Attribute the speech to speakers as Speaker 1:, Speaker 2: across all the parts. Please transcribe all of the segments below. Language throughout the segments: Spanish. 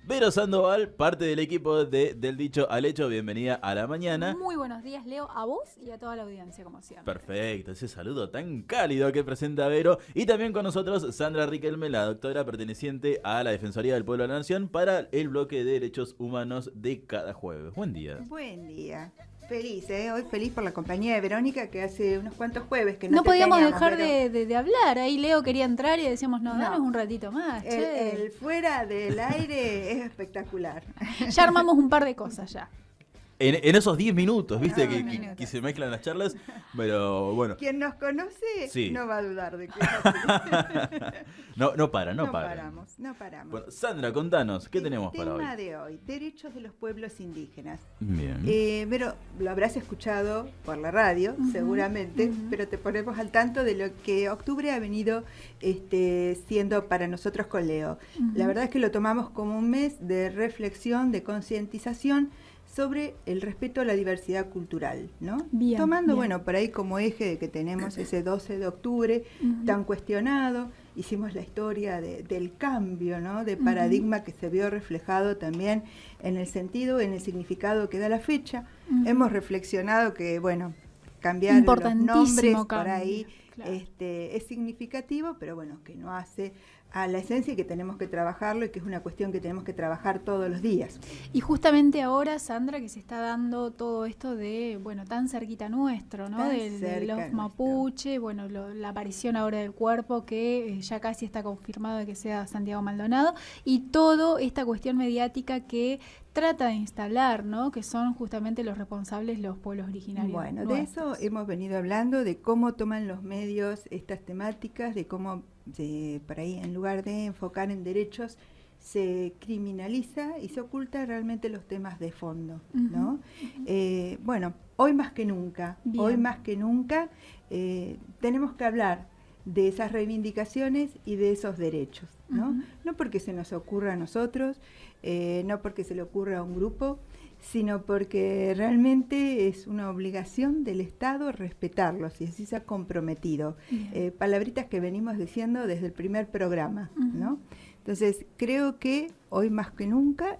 Speaker 1: Vero Sandoval, parte del equipo del Dicho al Hecho. Bienvenida a la mañana.
Speaker 2: Muy buenos días, Leo, a vos y a toda la audiencia, como siempre.
Speaker 1: Perfecto, ese saludo tan cálido que presenta Vero. Y también con nosotros Sandra Riquelme, la doctora perteneciente a la Defensoría del Pueblo de la Nación, para el bloque de derechos humanos de cada jueves. Buen día.
Speaker 3: Buen día. Feliz, hoy feliz por la compañía de Verónica, que hace unos cuantos jueves que
Speaker 2: No
Speaker 3: te
Speaker 2: podíamos
Speaker 3: teníamos,
Speaker 2: dejar
Speaker 3: pero
Speaker 2: de hablar. Ahí Leo quería entrar y decíamos, no,
Speaker 3: No.
Speaker 2: danos un ratito más, che.
Speaker 3: el fuera del aire es espectacular.
Speaker 2: Ya armamos un par de cosas ya.
Speaker 1: En esos 10 minutos, viste,
Speaker 3: Ah,
Speaker 1: que,
Speaker 3: 10
Speaker 1: que-
Speaker 3: minutos.
Speaker 1: que se mezclan las charlas, pero bueno.
Speaker 3: Quien nos conoce
Speaker 1: Sí.
Speaker 3: no va a dudar de que es así.
Speaker 1: No para.
Speaker 3: No paramos.
Speaker 1: Bueno, Sandra, contanos, ¿qué
Speaker 3: El
Speaker 1: tenemos para hoy?
Speaker 3: tema de hoy, derechos de los pueblos indígenas.
Speaker 1: Bien.
Speaker 3: Pero lo habrás escuchado por la radio, seguramente, pero te ponemos al tanto de lo que octubre ha venido siendo para nosotros con Leo. La verdad es que lo tomamos como un mes de reflexión, de concientización sobre el respeto a la diversidad cultural, ¿no?
Speaker 2: Bien,
Speaker 3: Tomando,
Speaker 2: bien.
Speaker 3: bueno, por ahí como eje de que tenemos ese 12 de octubre tan cuestionado, hicimos la historia del cambio, ¿no? De paradigma que se vio reflejado también en el sentido, en el significado que da la fecha. Hemos reflexionado que, bueno, cambiar los
Speaker 2: Importantísimo
Speaker 3: nombres por
Speaker 2: cambio,
Speaker 3: ahí
Speaker 2: claro.
Speaker 3: es significativo, pero bueno, que no hace a la esencia y que tenemos que trabajarlo y que es una cuestión que tenemos que trabajar todos los días.
Speaker 2: Y justamente ahora, Sandra, que se está dando todo esto de, bueno, tan cerquita nuestro, ¿no?
Speaker 3: Tan
Speaker 2: De
Speaker 3: cerca
Speaker 2: los
Speaker 3: nuestro.
Speaker 2: mapuche, bueno, la aparición ahora del cuerpo, que ya casi está confirmado de que sea Santiago Maldonado, y toda esta cuestión mediática que trata de instalar, ¿no? Que son justamente los responsables los pueblos originarios.
Speaker 3: Bueno, de eso
Speaker 2: nuestros.
Speaker 3: hemos venido hablando, de cómo toman los medios estas temáticas, de cómo por ahí en lugar de enfocar en derechos se criminaliza y se oculta realmente los temas de fondo, ¿no? Bueno, hoy más que nunca,
Speaker 2: Bien.
Speaker 3: tenemos que hablar de esas reivindicaciones y de esos derechos, ¿no? No porque se nos ocurra a nosotros, no porque se le ocurra a un grupo, sino porque realmente es una obligación del Estado respetarlos y así se ha comprometido. Palabritas que venimos diciendo desde el primer programa, ¿no? Entonces, creo que hoy más que nunca,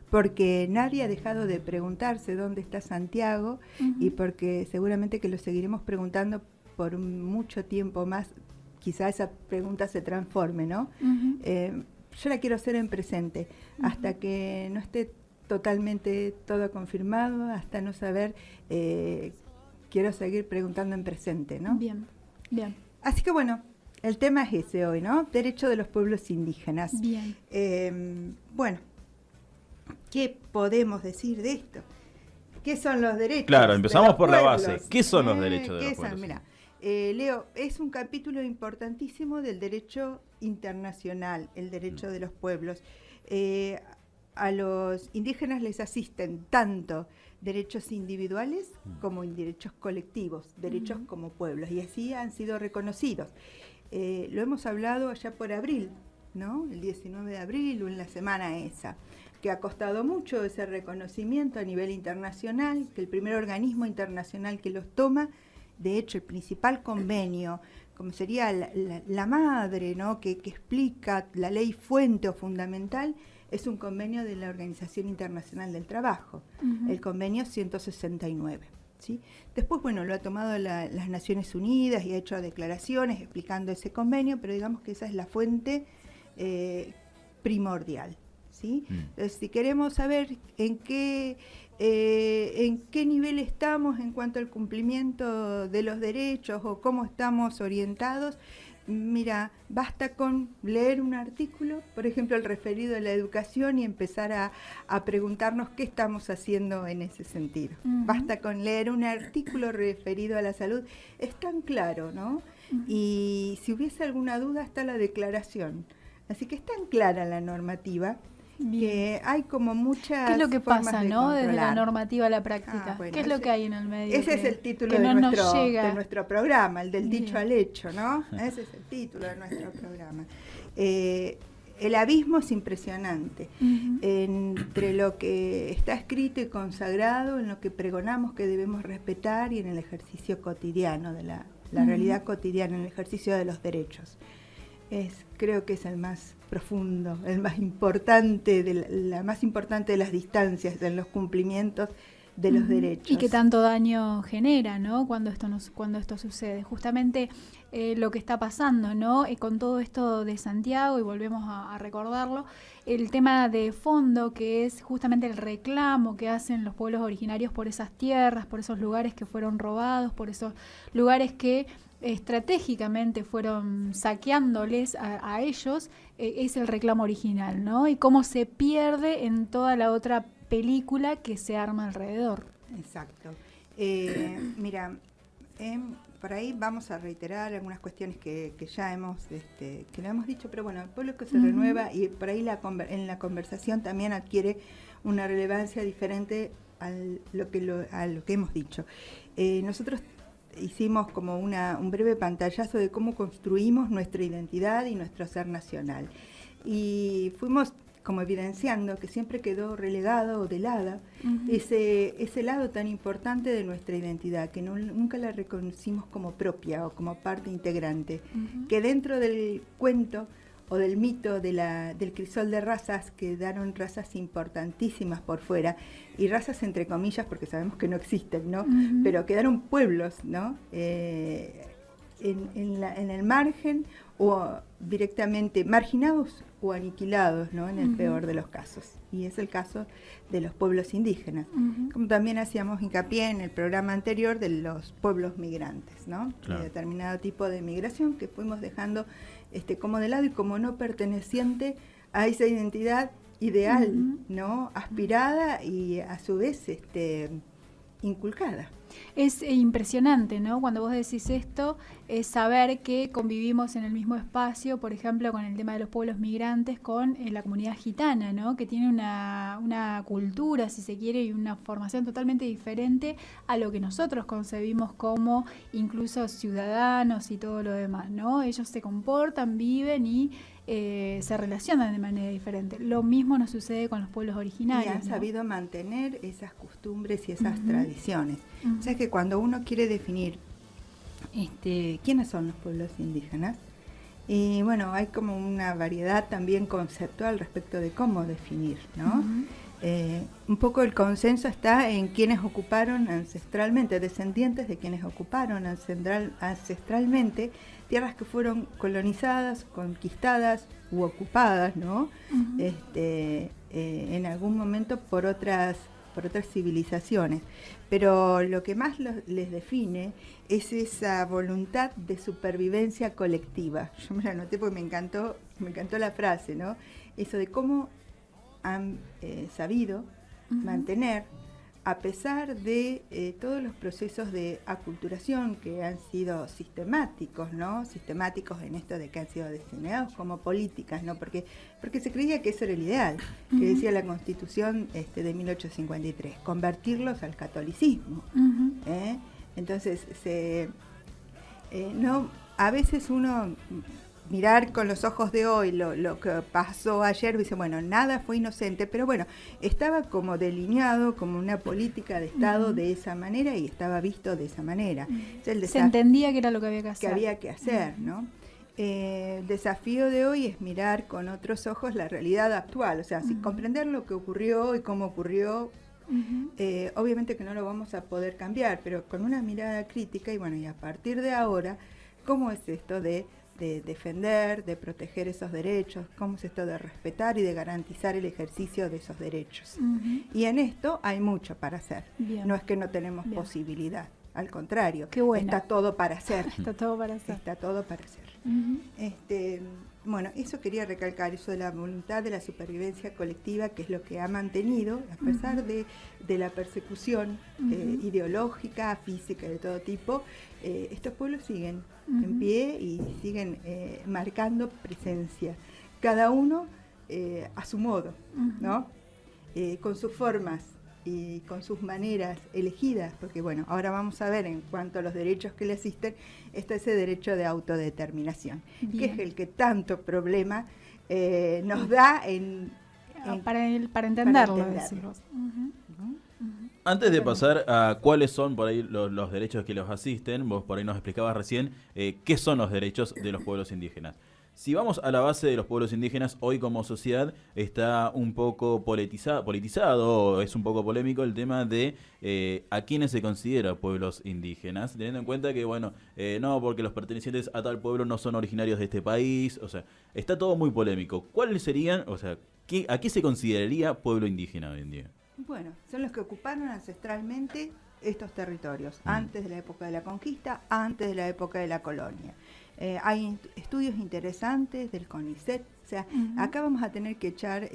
Speaker 3: porque nadie ha dejado de preguntarse dónde está Santiago y porque seguramente que lo seguiremos preguntando por mucho tiempo más, quizá esa pregunta se transforme, ¿no? Yo la quiero hacer en presente, hasta que no esté totalmente todo confirmado, hasta no saber, quiero seguir preguntando en presente, ¿no?
Speaker 2: Bien, bien.
Speaker 3: Así que bueno, el tema es ese hoy, ¿no? Derecho de los pueblos indígenas.
Speaker 2: Bien.
Speaker 3: Bueno, ¿qué podemos decir de esto? ¿Qué son los derechos?
Speaker 1: Claro, empezamos
Speaker 3: de los
Speaker 1: por la
Speaker 3: pueblos?
Speaker 1: base. ¿Qué son los derechos de
Speaker 3: ¿Qué
Speaker 1: los
Speaker 3: son?
Speaker 1: pueblos?
Speaker 3: Mira, Leo, es un capítulo importantísimo del derecho internacional, el derecho de los pueblos. A los indígenas les asisten tanto derechos individuales como derechos colectivos, derechos como pueblos, y así han sido reconocidos. Lo hemos hablado allá por abril, ¿no? El 19 de abril o en la semana esa, que ha costado mucho ese reconocimiento a nivel internacional, que el primer organismo internacional que los toma, de hecho el principal convenio, como sería la madre, ¿no? que explica la ley fuente o fundamental, es un convenio de la Organización Internacional del Trabajo, el convenio 169. ¿Sí? Después, bueno, lo ha tomado las Naciones Unidas y ha hecho declaraciones explicando ese convenio, pero digamos que esa es la fuente primordial. ¿Sí? Entonces, si queremos saber en qué nivel estamos en cuanto al cumplimiento de los derechos o cómo estamos orientados, mira, basta con leer un artículo, por ejemplo, el referido a la educación y empezar a preguntarnos qué estamos haciendo en ese sentido. Basta con leer un artículo referido a la salud. Es tan claro, ¿no? Y si hubiese alguna duda, está la declaración. Así que es tan clara la normativa. Bien. Que hay como muchas
Speaker 2: ¿Qué es lo que
Speaker 3: formas
Speaker 2: pasa,
Speaker 3: de
Speaker 2: no?
Speaker 3: controlar.
Speaker 2: Desde la normativa a la práctica.
Speaker 3: Bueno,
Speaker 2: ¿Qué es lo que hay en el medio?
Speaker 3: Ese es el título
Speaker 2: que
Speaker 3: de,
Speaker 2: no nos llega.
Speaker 3: de nuestro programa, el del
Speaker 2: Bien.
Speaker 3: dicho al hecho, ¿no? Ese es el título de nuestro programa. El abismo es impresionante entre lo que está escrito y consagrado, en lo que pregonamos que debemos respetar y en el ejercicio cotidiano de la realidad cotidiana, en el ejercicio de los derechos. creo que es el más profundo, el más importante, la más importante de las distancias en los cumplimientos de los derechos.
Speaker 2: Y que tanto daño genera, ¿no? Cuando esto sucede. Justamente lo que está pasando, ¿no? Con todo esto de Santiago, y volvemos a recordarlo, el tema de fondo que es justamente el reclamo que hacen los pueblos originarios por esas tierras, por esos lugares que fueron robados, por esos lugares que estratégicamente fueron saqueándoles a ellos, es el reclamo original, ¿no? Y cómo se pierde en toda la otra película que se arma alrededor.
Speaker 3: Exacto. Mira, por ahí vamos a reiterar algunas cuestiones que ya que lo hemos dicho, pero bueno, el pueblo que se renueva, y por ahí en la conversación también adquiere una relevancia diferente a lo que hemos dicho. Nosotros hicimos como un breve pantallazo de cómo construimos nuestra identidad y nuestro ser nacional. Y fuimos como evidenciando que siempre quedó relegado o de lado ese lado tan importante de nuestra identidad, que nunca la reconocimos como propia o como parte integrante, que dentro del cuento o del mito del crisol de razas quedaron razas importantísimas por fuera, y razas entre comillas porque sabemos que no existen, ¿no? Pero quedaron pueblos, ¿no? En el margen o directamente marginados o aniquilados, ¿no? En el peor de los casos. Y es el caso de los pueblos indígenas. Como también hacíamos hincapié en el programa anterior de los pueblos migrantes, ¿no?
Speaker 1: Claro.
Speaker 3: De determinado tipo de migración que fuimos dejando como de lado y como no perteneciente a esa identidad ideal, ¿no? Aspirada y a su vez inculcada.
Speaker 2: Es impresionante, ¿no? Cuando vos decís esto, es saber que convivimos en el mismo espacio, por ejemplo, con el tema de los pueblos migrantes, con la comunidad gitana, ¿no? Que tiene una cultura, si se quiere, y una formación totalmente diferente a lo que nosotros concebimos como incluso ciudadanos y todo lo demás, ¿no? Ellos se comportan, viven y se relacionan de manera diferente. Lo mismo nos sucede con los pueblos originarios.
Speaker 3: Y han sabido mantener esas costumbres y esas
Speaker 2: Ujú.
Speaker 3: tradiciones. O sea que cuando uno quiere definir quiénes son los pueblos indígenas, y bueno, hay como una variedad también conceptual respecto de cómo definir, ¿no? Un poco el consenso está en quienes ocuparon ancestralmente, descendientes de quienes ocuparon ancestralmente tierras que fueron colonizadas, conquistadas u ocupadas, ¿no? En algún momento por otras civilizaciones. Pero lo que más les define es esa voluntad de supervivencia colectiva. Yo me la anoté porque me encantó la frase, ¿no? Eso de cómo han sabido mantener, a pesar de todos los procesos de aculturación que han sido sistemáticos, ¿no? Sistemáticos en esto de que han sido destinados como políticas, ¿no? Porque se creía que eso era el ideal, que decía la Constitución de 1853, convertirlos al catolicismo. Entonces, a veces uno mirar con los ojos de hoy lo que pasó ayer, dice, bueno, nada fue inocente, pero bueno, estaba como delineado como una política de Estado de esa manera y estaba visto de esa manera. O sea,
Speaker 2: se entendía que era lo que había que hacer.
Speaker 3: Que había que hacer, ¿no? El desafío de hoy es mirar con otros ojos la realidad actual, o sea, comprender lo que ocurrió y cómo ocurrió. Obviamente que no lo vamos a poder cambiar, pero con una mirada crítica y bueno, y a partir de ahora, ¿cómo es esto de defender, de proteger esos derechos? ¿Cómo es esto de respetar y de garantizar el ejercicio de esos derechos? Y en esto hay mucho para hacer.
Speaker 2: Bien.
Speaker 3: No es que no tenemos posibilidad, al contrario,
Speaker 2: Qué bueno.
Speaker 3: está todo para hacer.
Speaker 2: Está todo para hacer.
Speaker 3: Está todo para hacer. Bueno, eso quería recalcar, eso de la voluntad de la supervivencia colectiva, que es lo que ha mantenido, a pesar de la persecución ideológica, física, de todo tipo, estos pueblos siguen en pie y siguen marcando presencia, cada uno a su modo, ¿no? Con sus formas y con sus maneras elegidas, porque bueno, ahora vamos a ver en cuanto a los derechos que le asisten, está ese derecho de autodeterminación, que es el que tanto problema nos da
Speaker 2: para entenderlo.
Speaker 1: Antes de pasar a cuáles son por ahí los derechos que los asisten, vos por ahí nos explicabas recién qué son los derechos de los pueblos indígenas. Si vamos a la base de los pueblos indígenas, hoy como sociedad está un poco politizado, es un poco polémico el tema de a quiénes se considera pueblos indígenas, teniendo en cuenta que, bueno, no, porque los pertenecientes a tal pueblo no son originarios de este país, o sea, está todo muy polémico. ¿Cuáles serían, o sea, a qué se consideraría pueblo indígena hoy en día?
Speaker 3: Bueno, son los que ocuparon ancestralmente estos territorios, antes de la época de la conquista, antes de la época de la colonia. Hay estudios interesantes del CONICET, o sea, acá vamos a tener que echar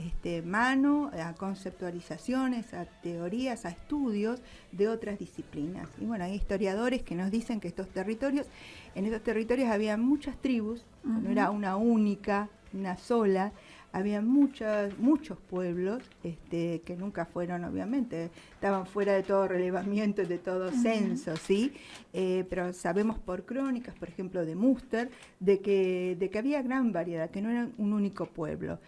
Speaker 3: mano a conceptualizaciones, a teorías, a estudios de otras disciplinas. Y bueno, hay historiadores que nos dicen que en estos territorios había muchas tribus, no era una única, una sola, había muchos pueblos que nunca fueron, obviamente, estaban fuera de todo relevamiento, de todo censo, ¿sí? Pero sabemos por crónicas, por ejemplo, de Muster, de que había gran variedad, que no era un único pueblo.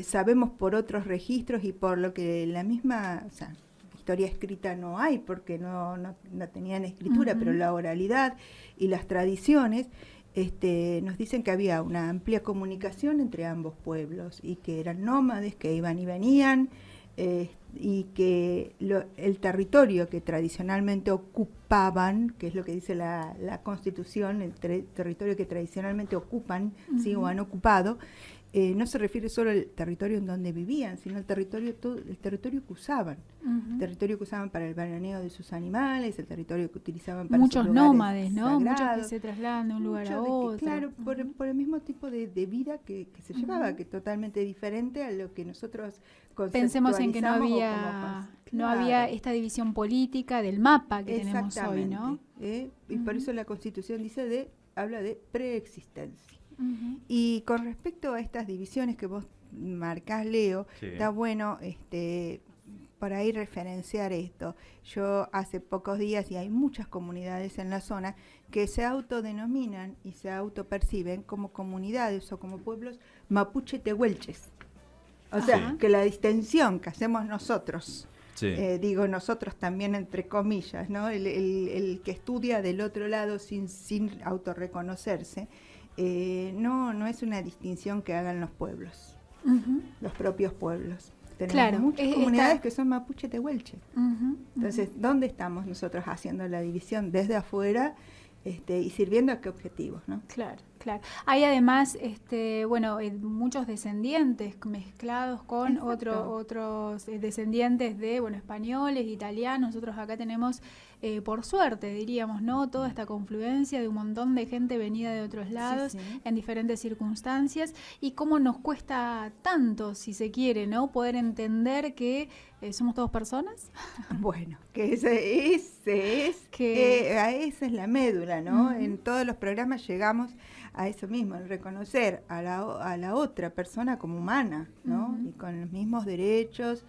Speaker 3: Sabemos por otros registros y por lo que la misma, o sea, historia escrita no hay, porque no tenían escritura, pero la oralidad y las tradiciones nos dicen que había una amplia comunicación entre ambos pueblos y que eran nómades, que iban y venían, y que el territorio que tradicionalmente ocupaban, que es lo que dice la Constitución, el territorio que tradicionalmente ocupan, ¿sí? O han ocupado, no se refiere solo al territorio en donde vivían, sino al territorio que usaban. El territorio que usaban para el bananeo de sus animales, el territorio que utilizaban para
Speaker 2: muchos
Speaker 3: sus lugares
Speaker 2: nómades, ¿no?
Speaker 3: sagrados.
Speaker 2: Muchos que se trasladan de un lugar a otro.
Speaker 3: Claro, por el mismo tipo de vida que se llevaba, que es totalmente diferente a lo que nosotros
Speaker 2: pensemos en que no
Speaker 3: conceptualizamos
Speaker 2: había esta división política del mapa que tenemos hoy, ¿no?
Speaker 3: Y por eso la Constitución habla de preexistencia. Y con respecto a estas divisiones que vos marcás, Leo, está bueno por ahí referenciar esto. Yo hace pocos días, y hay muchas comunidades en la zona, que se autodenominan y se autoperciben como comunidades o como pueblos mapuche tehuelches. O sea, que la distinción que hacemos nosotros, digo nosotros también entre comillas, ¿no? El que estudia del otro lado sin autorreconocerse, no es una distinción que hagan los pueblos, los propios pueblos. Tenemos muchas comunidades que son mapuche tehuelche. Entonces, ¿dónde estamos nosotros haciendo la división? Desde afuera y sirviendo a qué objetivos, ¿no?
Speaker 2: Claro. Hay además, muchos descendientes mezclados con otros descendientes de, españoles, italianos. Nosotros acá tenemos, por suerte, diríamos, ¿no? Toda esta confluencia de un montón de gente venida de otros lados en diferentes circunstancias, y cómo nos cuesta tanto, si se quiere, ¿no? Poder entender que somos todos personas.
Speaker 3: Bueno, que esa es la médula, ¿no? En todos los programas llegamos a eso mismo, el reconocer a la otra persona como humana, ¿no? Y con los mismos derechos,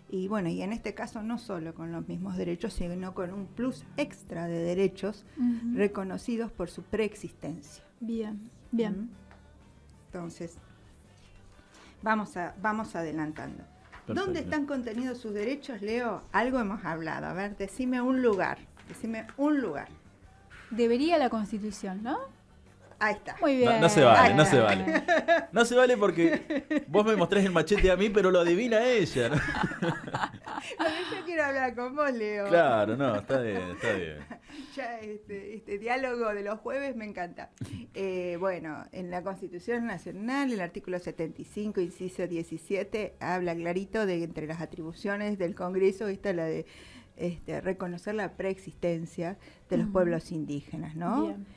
Speaker 3: y bueno, y en este caso no solo con los mismos derechos, sino con un plus extra de derechos reconocidos por su preexistencia.
Speaker 2: Bien.
Speaker 3: Entonces, vamos adelantando. Perfecto. ¿Dónde están contenidos sus derechos, Leo? Algo hemos hablado. A ver, decime un lugar.
Speaker 2: Debería la Constitución, ¿no?
Speaker 3: Ahí está.
Speaker 2: Muy bien.
Speaker 1: No se vale. No se vale porque vos me mostrás el machete a mí, pero lo adivina ella, ¿no?
Speaker 3: Yo quiero hablar con vos, Leo.
Speaker 1: Claro, no, está bien.
Speaker 3: Ya este diálogo de los jueves me encanta. Bueno, en la Constitución Nacional, el artículo 75, inciso 17, habla clarito de entre las atribuciones del Congreso está la de reconocer la preexistencia de los pueblos indígenas, ¿no?
Speaker 2: Bien.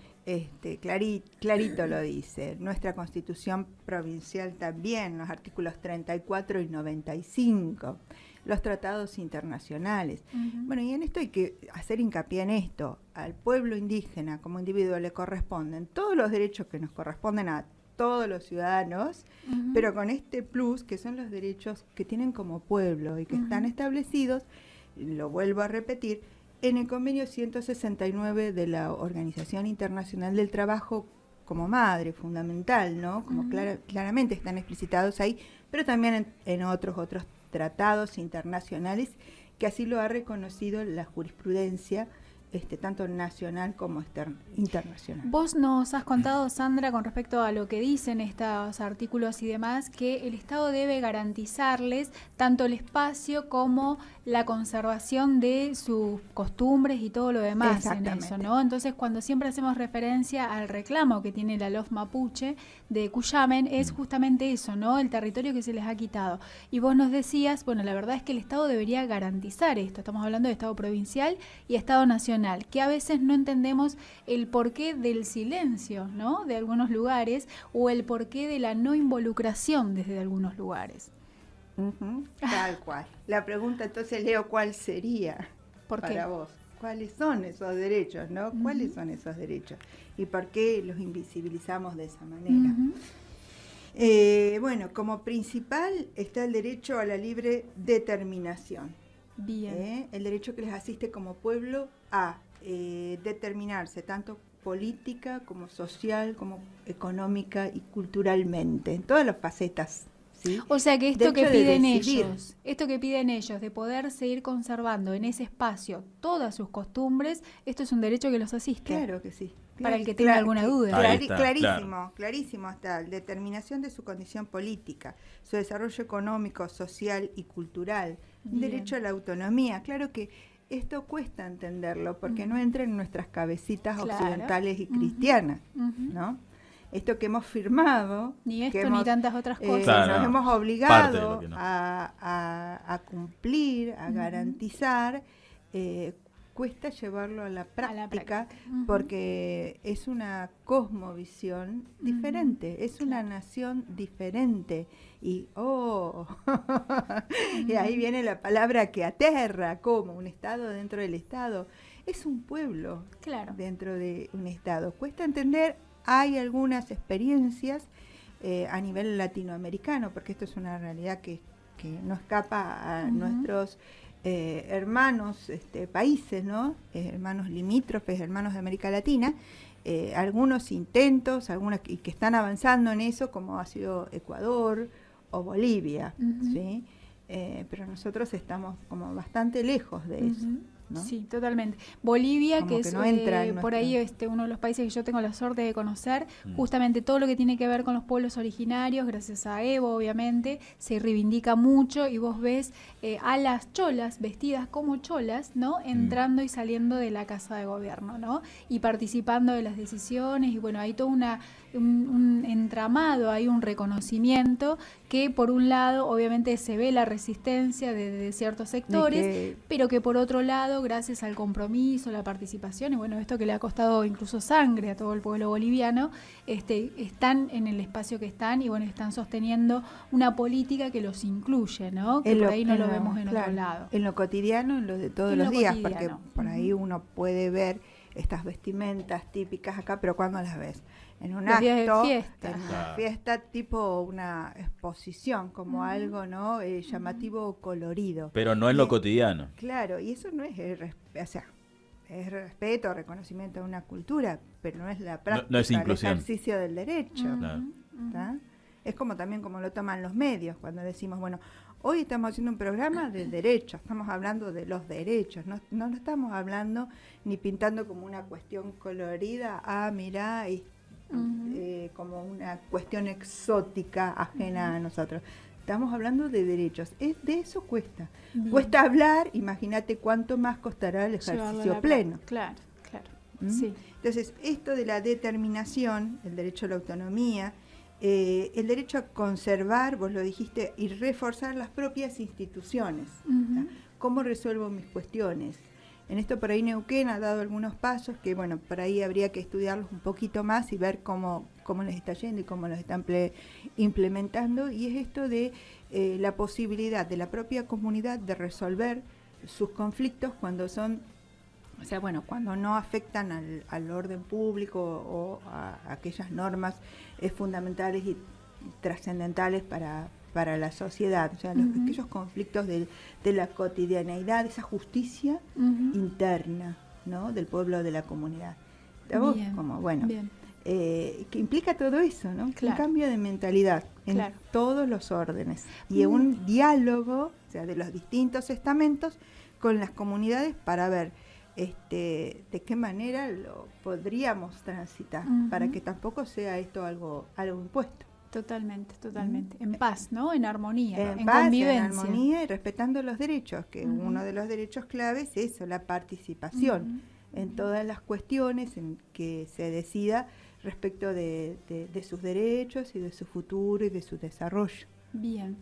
Speaker 3: Clarito lo dice. Nuestra Constitución provincial también, los artículos 34 y 95, los tratados internacionales. Bueno, y en esto hay que hacer hincapié en esto. Al pueblo indígena como individuo le corresponden todos los derechos que nos corresponden a todos los ciudadanos, pero con este plus que son los derechos que tienen como pueblo y que están establecidos, lo vuelvo a repetir, en el convenio 169 de la Organización Internacional del Trabajo como madre fundamental, ¿no? Como claramente están explicitados ahí, pero también en otros tratados internacionales que así lo ha reconocido la jurisprudencia tanto nacional como internacional.
Speaker 2: Vos nos has contado, Sandra, con respecto a lo que dicen estos artículos y demás, que el Estado debe garantizarles tanto el espacio como la conservación de sus costumbres y todo lo demás en eso, ¿no? Entonces, cuando siempre hacemos referencia al reclamo que tiene la LOF Mapuche de Cuyamen, es justamente eso, ¿no? El territorio que se les ha quitado. Y vos nos decías, bueno, la verdad es que el Estado debería garantizar esto. Estamos hablando de Estado provincial y Estado nacional, que a veces no entendemos el porqué del silencio, ¿no? De algunos lugares, o el porqué de la no involucración desde algunos lugares.
Speaker 3: Tal cual. La pregunta entonces, Leo, ¿cuál sería para vos? ¿Cuáles son esos derechos, no? ¿Cuáles son esos derechos? ¿Y por qué los invisibilizamos de esa manera? Bueno, como principal está el derecho a la libre determinación.
Speaker 2: Bien.
Speaker 3: El derecho que les asiste como pueblo a determinarse tanto política como social, como económica y culturalmente, en todas las facetas. ¿Sí?
Speaker 2: O sea que esto que piden ellos de poder seguir conservando en ese espacio todas sus costumbres, esto es un derecho que los asiste.
Speaker 3: Claro que sí.
Speaker 2: Para el que tenga alguna duda.
Speaker 3: Clarísimo está. Determinación de su condición política, su desarrollo económico, social y cultural, derecho a la autonomía. Claro que esto cuesta entenderlo porque no entra en nuestras cabecitas occidentales y cristianas, ¿no? Esto que hemos firmado,
Speaker 2: ni esto ni tantas otras cosas,
Speaker 3: nos hemos obligado a cumplir, a garantizar, cuesta llevarlo a la práctica porque es una cosmovisión diferente, es una nación diferente y y ahí viene la palabra que aterra, como un Estado dentro del Estado, es un pueblo dentro de un Estado. Cuesta entender. Hay algunas experiencias a nivel latinoamericano, porque esto es una realidad que no escapa a nuestros hermanos países, ¿no? Hermanos limítrofes, hermanos de América Latina, algunos intentos, algunos que están avanzando en eso, como ha sido Ecuador o Bolivia, ¿sí? Pero nosotros estamos como bastante lejos de eso. ¿No?
Speaker 2: Sí, totalmente. Bolivia, como que es
Speaker 3: no entra
Speaker 2: por ahí uno de los países que yo tengo la suerte de conocer, justamente todo lo que tiene que ver con los pueblos originarios, gracias a Evo, obviamente, se reivindica mucho y vos ves a las cholas vestidas como cholas, ¿no? Entrando y saliendo de la casa de gobierno, ¿no? Y participando de las decisiones y bueno, hay todo un entramado, hay un reconocimiento que por un lado obviamente se ve la resistencia de ciertos sectores, pero que por otro lado, gracias al compromiso, la participación y bueno, esto que le ha costado incluso sangre a todo el pueblo boliviano, están en el espacio que están y bueno, están sosteniendo una política que los incluye, ¿no? Que por ahí no lo vemos en otro lado.
Speaker 3: En lo cotidiano, en lo de todos los días, porque por ahí uno puede ver estas vestimentas típicas acá, pero ¿cuándo las ves? En un acto, en una fiesta, tipo una exposición, como algo no llamativo, colorido.
Speaker 1: Pero no en lo cotidiano.
Speaker 3: Claro, y eso no es es respeto, reconocimiento de una cultura, pero no es la práctica,
Speaker 1: no es inclusión.
Speaker 3: El ejercicio del derecho. Es como también como lo toman los medios, cuando decimos, bueno, hoy estamos haciendo un programa de derechos, estamos hablando de los derechos, no lo estamos hablando ni pintando como una cuestión colorida, mirá, como una cuestión exótica ajena a nosotros. Estamos hablando de derechos. De eso cuesta. Bien. Cuesta hablar, imagínate cuánto más costará el ejercicio pleno.
Speaker 2: Claro.
Speaker 3: Sí. Entonces, esto de la determinación, el derecho a la autonomía, el derecho a conservar, vos lo dijiste, y reforzar las propias instituciones. ¿Cómo resuelvo mis cuestiones? En esto por ahí Neuquén ha dado algunos pasos que, bueno, por ahí habría que estudiarlos un poquito más y ver cómo les está yendo y cómo los están implementando. Y es esto de la posibilidad de la propia comunidad de resolver sus conflictos cuando son, cuando no afectan al orden público o a aquellas normas fundamentales y trascendentales para la sociedad, aquellos conflictos de la cotidianeidad, esa justicia interna, ¿no? Del pueblo, de la comunidad. Que implica todo eso, ¿no? Un cambio de mentalidad en todos los órdenes y un diálogo, de los distintos estamentos con las comunidades para ver de qué manera lo podríamos transitar, para que tampoco sea esto algo impuesto.
Speaker 2: Totalmente. En paz, ¿no? En armonía, en
Speaker 3: paz,
Speaker 2: convivencia.
Speaker 3: en armonía y respetando los derechos, que uno de los derechos claves es eso, la participación en todas las cuestiones en que se decida respecto de sus derechos y de su futuro y de su desarrollo.
Speaker 2: Bien.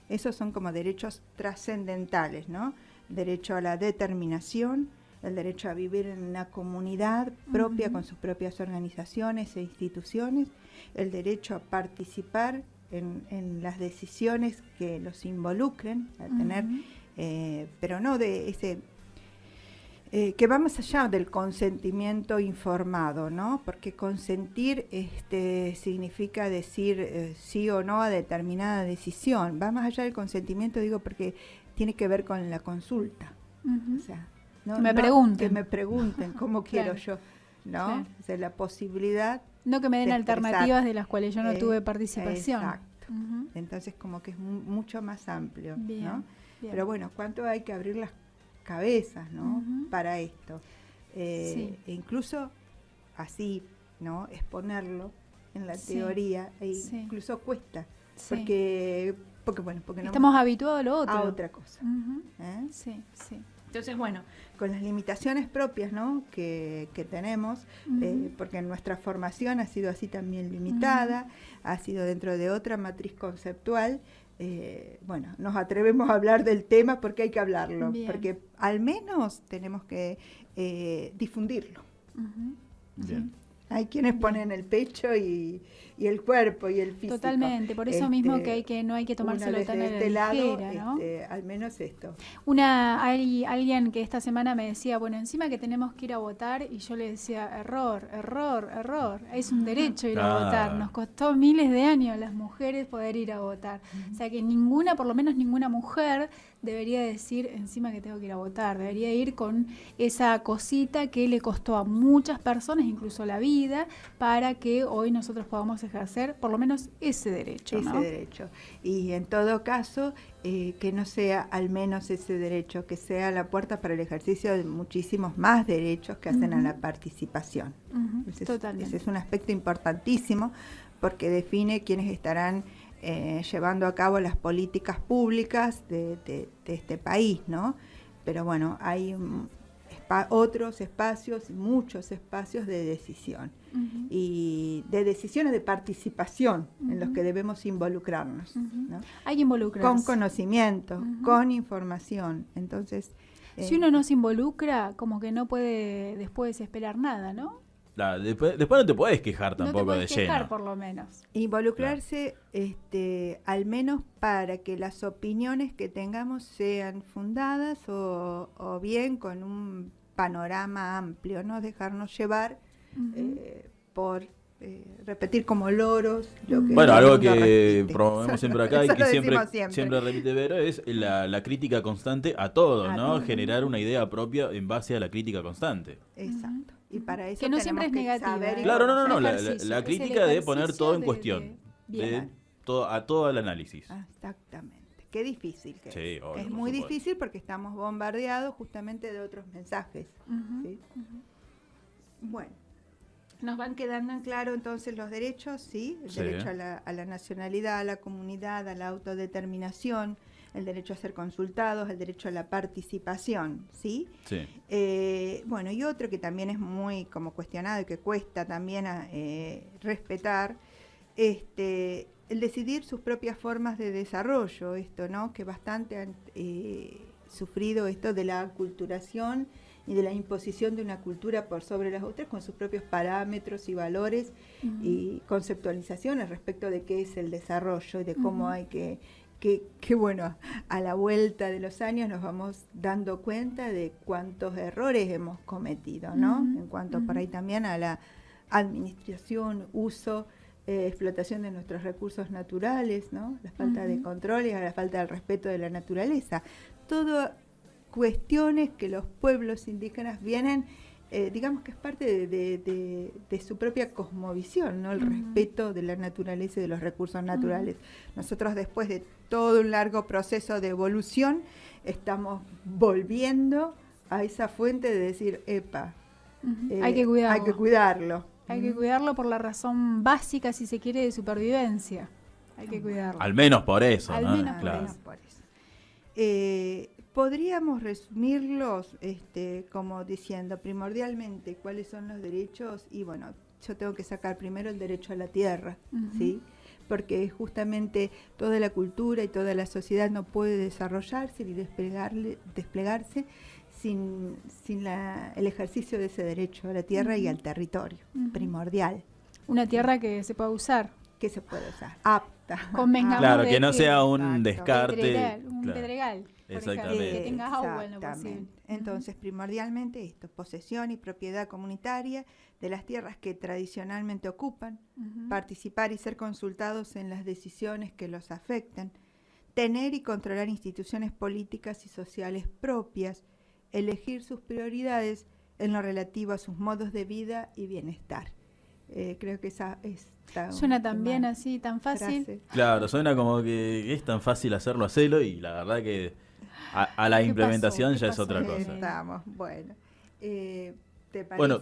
Speaker 3: Esos son como derechos trascendentales, ¿no? Derecho a la determinación, el derecho a vivir en una comunidad propia con sus propias organizaciones e instituciones, el derecho a participar en las decisiones que los involucren, a tener, pero no de ese... que va más allá del consentimiento informado, ¿no? Porque consentir significa decir sí o no a determinada decisión. Va más allá del consentimiento, digo, porque tiene que ver con la consulta. O sea,
Speaker 2: que me
Speaker 3: pregunten cómo quiero yo, ¿no?
Speaker 2: Claro.
Speaker 3: O sea, la posibilidad...
Speaker 2: No que me den
Speaker 3: de
Speaker 2: alternativas
Speaker 3: expresar.
Speaker 2: de las cuales yo no tuve participación.
Speaker 3: Exacto. Entonces, como que es mucho más amplio,
Speaker 2: Bien,
Speaker 3: ¿no?
Speaker 2: bien.
Speaker 3: Pero bueno, ¿cuánto hay que abrir las cabezas, ¿no? Para esto?
Speaker 2: Sí.
Speaker 3: E incluso así, ¿no? Exponerlo en la teoría, incluso cuesta, porque no
Speaker 2: estamos habituados a lo otro.
Speaker 3: a otra cosa.
Speaker 2: Sí.
Speaker 3: Entonces, bueno, con las limitaciones propias, ¿no? que tenemos, porque nuestra formación ha sido así también limitada, ha sido dentro de otra matriz conceptual, bueno, nos atrevemos a hablar del tema porque hay que hablarlo, porque al menos tenemos que difundirlo.
Speaker 1: Bien.
Speaker 3: Hay quienes ponen el pecho y el cuerpo y el físico.
Speaker 2: Totalmente, por eso mismo que no hay que tomárselo tan a la ligera, ¿no?
Speaker 3: Al menos esto.
Speaker 2: Alguien que esta semana me decía, bueno, encima que tenemos que ir a votar, y yo le decía, error, es un derecho ir a votar, nos costó miles de años a las mujeres poder ir a votar, o sea que por lo menos ninguna mujer debería decir encima que tengo que ir a votar, debería ir con esa cosita que le costó a muchas personas, incluso la vida, para que hoy nosotros podamos ejercer por lo menos ese derecho, ¿no?
Speaker 3: Ese derecho. Y en todo caso, que no sea al menos ese derecho, que sea la puerta para el ejercicio de muchísimos más derechos que hacen a la participación.
Speaker 2: Totalmente.
Speaker 3: Ese es un aspecto importantísimo porque define quiénes estarán llevando a cabo las políticas públicas de este país, ¿no? Pero bueno, hay otros espacios, muchos espacios de decisión y de decisiones de participación en los que debemos involucrarnos, ¿no?
Speaker 2: Hay que involucrarse.
Speaker 3: Con conocimiento, con información. Entonces,
Speaker 2: si uno no se involucra, como que no puede después esperar nada, ¿no?
Speaker 1: Después no te podés quejar tampoco
Speaker 2: no te podés
Speaker 1: de
Speaker 2: quejar,
Speaker 1: lleno.
Speaker 2: por lo menos.
Speaker 3: Involucrarse, al menos para que las opiniones que tengamos sean fundadas o bien con un panorama amplio, no dejarnos llevar por repetir como loros lo que
Speaker 1: algo
Speaker 3: el mundo
Speaker 1: que
Speaker 3: repite.
Speaker 1: promovemos siempre acá y
Speaker 3: Eso
Speaker 1: que
Speaker 3: lo decimos
Speaker 1: siempre repite Vero es la crítica constante a todo, ¿no?
Speaker 3: todo.
Speaker 1: Generar una idea propia en base a la crítica constante.
Speaker 3: Exacto. Y para eso
Speaker 2: Que no
Speaker 3: tenemos
Speaker 2: siempre es
Speaker 3: que
Speaker 2: negativa,
Speaker 3: saber y
Speaker 1: Claro, no,
Speaker 3: conocer.
Speaker 1: la
Speaker 2: Es el
Speaker 1: crítica de poner
Speaker 2: ejercicio
Speaker 1: todo en
Speaker 2: de-
Speaker 1: cuestión,
Speaker 2: bien.
Speaker 1: a todo el análisis.
Speaker 3: Exactamente. Qué difícil que
Speaker 1: Sí,
Speaker 3: es.
Speaker 1: obvio,
Speaker 3: Es
Speaker 1: por
Speaker 3: muy
Speaker 1: supuesto.
Speaker 3: difícil porque estamos bombardeados justamente de otros mensajes. ¿Sí? Bueno, nos van quedando en claro entonces los derechos, ¿sí? El derecho a la nacionalidad, a la comunidad, a la autodeterminación, el derecho a ser consultados, el derecho a la participación, ¿sí?
Speaker 1: Sí.
Speaker 3: Bueno, y otro que también es muy como cuestionado y que cuesta también respetar, el decidir sus propias formas de desarrollo, esto, ¿no? Que bastante han sufrido esto de la aculturación y de la imposición de una cultura por sobre las otras con sus propios parámetros y valores y conceptualizaciones respecto de qué es el desarrollo y de cómo hay que bueno, a la vuelta de los años nos vamos dando cuenta de cuántos errores hemos cometido, ¿no? En cuanto por ahí también a la administración, uso, explotación de nuestros recursos naturales, ¿no? La falta de controles, a la falta del respeto de la naturaleza. Todo cuestiones que los pueblos indígenas vienen, digamos que es parte de su propia cosmovisión, ¿no? El respeto de la naturaleza y de los recursos naturales. Nosotros, después de todo un largo proceso de evolución, estamos volviendo a esa fuente de decir, epa,
Speaker 2: hay que cuidarlo.
Speaker 3: Hay que cuidarlo.
Speaker 2: Hay que cuidarlo por la razón básica, si se quiere, de supervivencia. Hay que cuidarlo.
Speaker 1: Al menos por eso,
Speaker 2: Al
Speaker 1: ¿no?
Speaker 2: menos
Speaker 1: Claro.
Speaker 2: por eso.
Speaker 3: Podríamos resumirlos como diciendo primordialmente cuáles son los derechos y bueno, yo tengo que sacar primero el derecho a la tierra, ¿sí? Porque justamente toda la cultura y toda la sociedad no puede desarrollarse ni desplegarse sin el ejercicio de ese derecho a la tierra y al territorio, primordial.
Speaker 2: Una tierra que se pueda usar.
Speaker 3: Que se puede usar, apta.
Speaker 2: Convengamos
Speaker 1: Claro,
Speaker 2: de
Speaker 1: que no sea un
Speaker 3: Exacto.
Speaker 1: descarte.
Speaker 2: Un
Speaker 1: claro.
Speaker 2: pedregal. Por
Speaker 1: Exactamente.
Speaker 2: ejemplo, que tenga agua en lo posible.
Speaker 3: Exactamente. Entonces, primordialmente esto, posesión y propiedad comunitaria de las tierras que tradicionalmente ocupan, participar y ser consultados en las decisiones que los afectan, tener y controlar instituciones políticas y sociales propias, elegir sus prioridades en lo relativo a sus modos de vida y bienestar. Creo que esa es...
Speaker 2: Suena tan bien así, tan fácil.
Speaker 3: Frase.
Speaker 1: Claro, suena como que es tan fácil hacerlo y la verdad que a la
Speaker 2: ¿Qué
Speaker 1: implementación
Speaker 2: pasó?
Speaker 1: ya
Speaker 2: ¿Qué
Speaker 1: es otra
Speaker 2: pasó?
Speaker 1: cosa.
Speaker 3: Estamos, bueno. ¿Te parece?
Speaker 1: Bueno,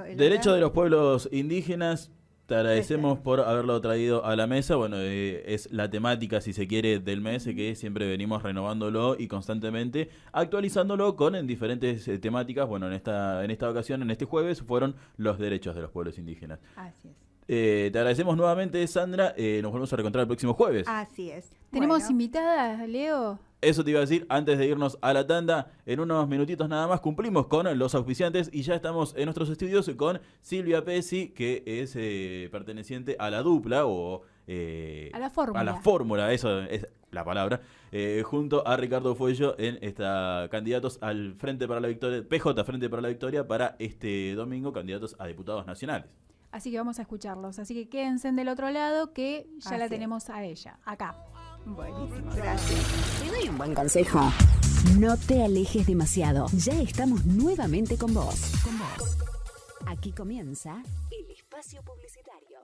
Speaker 3: el
Speaker 1: Derecho
Speaker 3: horario?
Speaker 1: de los pueblos indígenas, te agradecemos por haberlo traído a la mesa. Bueno, es la temática, si se quiere, del mes, que siempre venimos renovándolo y constantemente actualizándolo en diferentes temáticas. Bueno, en esta ocasión, en este jueves, fueron los derechos de los pueblos indígenas.
Speaker 3: Así es.
Speaker 1: Te agradecemos nuevamente, Sandra. Nos volvemos a reencontrar el próximo jueves.
Speaker 3: Así es.
Speaker 2: ¿Tenemos
Speaker 3: Bueno,
Speaker 2: invitadas, Leo?
Speaker 1: Eso te iba a decir antes de irnos a la tanda. En unos minutitos nada más cumplimos con los auspiciantes y ya estamos en nuestros estudios con Silvia Pesci, que es perteneciente a la dupla o...
Speaker 2: A la fórmula.
Speaker 1: A la fórmula, eso es la palabra. Junto a Ricardo Fuello en candidatos al Frente para la Victoria, PJ Frente para la Victoria, para este domingo, candidatos a diputados nacionales.
Speaker 2: Así que vamos a escucharlos. Así que quédense del otro lado que ya
Speaker 3: Así
Speaker 2: la
Speaker 3: es.
Speaker 2: tenemos a ella, acá.
Speaker 3: buenísimo, gracias.
Speaker 4: Te doy un buen consejo. No te alejes demasiado. Ya estamos nuevamente con vos. Aquí comienza el espacio publicitario.